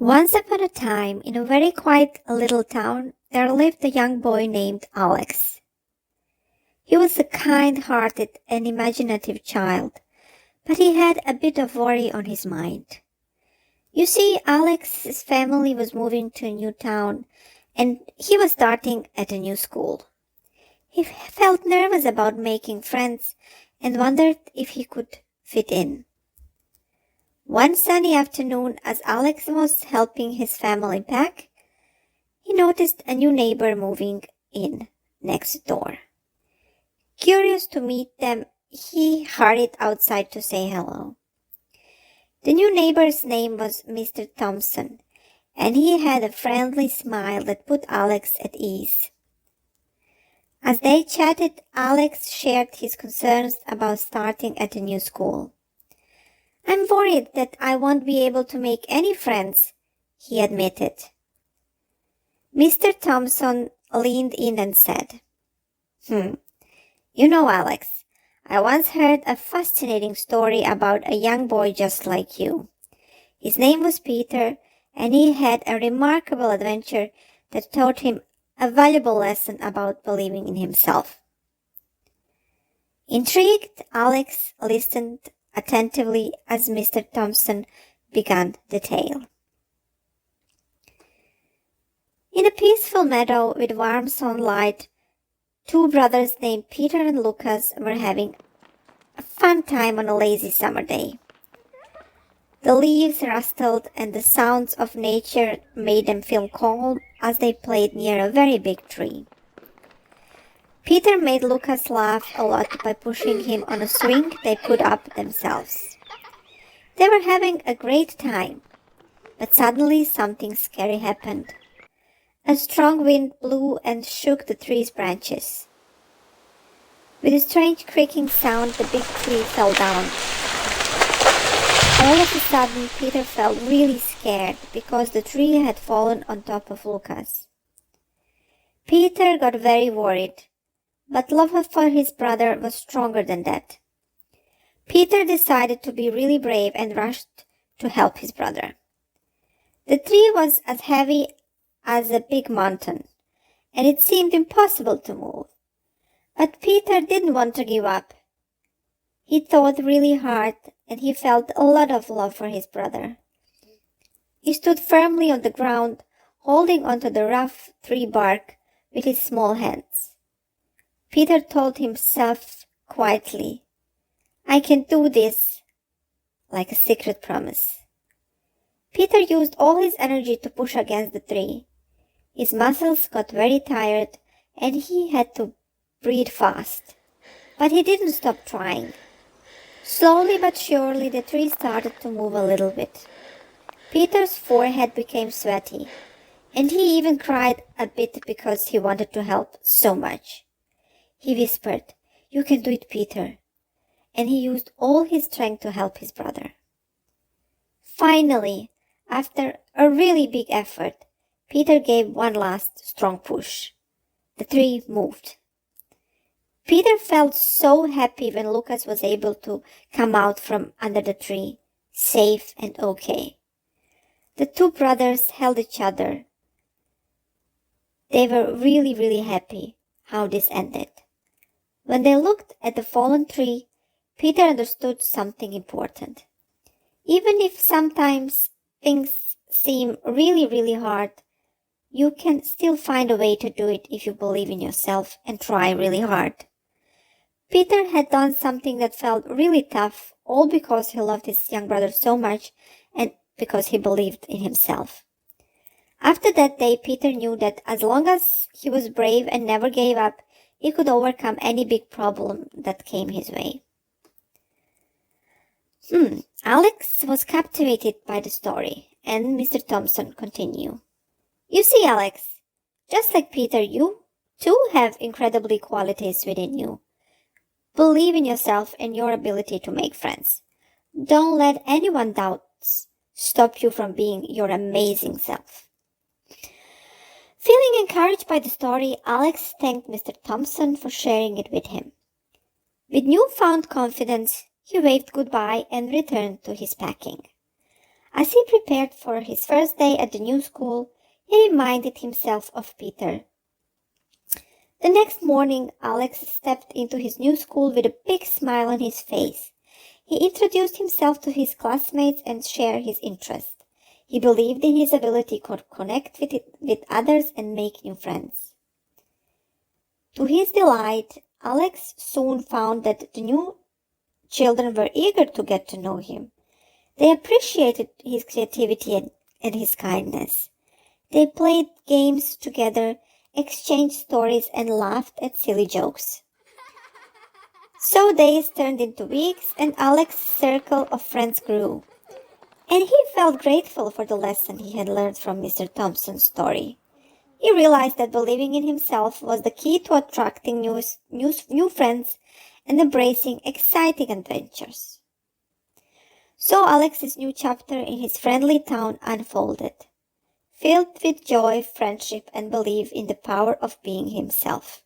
Once upon a time, in a very quiet little town, there lived a young boy named Alex. He was a kind-hearted and imaginative child, but he had a bit of worry on his mind. You see, Alex's family was moving to a new town, and he was starting at a new school. He felt nervous about making friends and wondered if he could fit in. One sunny afternoon, as Alex was helping his family pack, he noticed a new neighbor moving in next door. Curious to meet them, he hurried outside to say hello. The new neighbor's name was Mr. Thompson, and he had a friendly smile that put Alex at ease. As they chatted, Alex shared his concerns about starting at a new school. "I'm worried that I won't be able to make any friends," he admitted. Mr. Thompson leaned in and said, You know, Alex, I once heard a fascinating story about a young boy just like you. His name was Peter, and he had a remarkable adventure that taught him a valuable lesson about believing in himself." Intrigued, Alex listened attentively as Mr. Thompson began the tale. In a peaceful meadow with warm sunlight, two brothers named Peter and Lucas were having a fun time on a lazy summer day. The leaves rustled and the sounds of nature made them feel calm as they played near a very big tree. Peter made Lucas laugh a lot by pushing him on a swing they put up themselves. They were having a great time, but suddenly something scary happened. A strong wind blew and shook the tree's branches. With a strange creaking sound, the big tree fell down. All of a sudden, Peter felt really scared because the tree had fallen on top of Lucas. Peter got very worried, but love for his brother was stronger than that. Peter decided to be really brave and rushed to help his brother. The tree was as heavy as a big mountain, and it seemed impossible to move. But Peter didn't want to give up. He thought really hard, and he felt a lot of love for his brother. He stood firmly on the ground, holding onto the rough tree bark with his small hands. Peter told himself quietly, "I can do this," like a secret promise. Peter used all his energy to push against the tree. His muscles got very tired, and he had to breathe fast. But he didn't stop trying. Slowly but surely, the tree started to move a little bit. Peter's forehead became sweaty, and he even cried a bit because he wanted to help so much. He whispered, "You can do it, Peter," and he used all his strength to help his brother. Finally, after a really big effort, Peter gave one last strong push. The tree moved. Peter felt so happy when Lucas was able to come out from under the tree, safe and okay. The two brothers held each other. They were really, really happy how this ended. When they looked at the fallen tree, Peter understood something important. Even if sometimes things seem really, really hard, you can still find a way to do it if you believe in yourself and try really hard. Peter had done something that felt really tough, all because he loved his young brother so much and because he believed in himself. After that day, Peter knew that as long as he was brave and never gave up, he could overcome any big problem that came his way. Alex was captivated by the story, and Mr. Thompson continued. "You see, Alex, just like Peter, you too have incredible qualities within you. Believe in yourself and your ability to make friends. Don't let anyone's doubts stop you from being your amazing self." Feeling encouraged by the story, Alex thanked Mr. Thompson for sharing it with him. With newfound confidence, he waved goodbye and returned to his packing. As he prepared for his first day at the new school, he reminded himself of Peter. The next morning, Alex stepped into his new school with a big smile on his face. He introduced himself to his classmates and shared his interests. He believed in his ability to connect with others and make new friends. To his delight, Alex soon found that the new children were eager to get to know him. They appreciated his creativity and his kindness. They played games together, exchanged stories, and laughed at silly jokes. So days turned into weeks, and Alex's circle of friends grew. And he felt grateful for the lesson he had learned from Mr. Thompson's story. He realized that believing in himself was the key to attracting new friends and embracing exciting adventures. So Alex's new chapter in his friendly town unfolded, filled with joy, friendship, and belief in the power of being himself.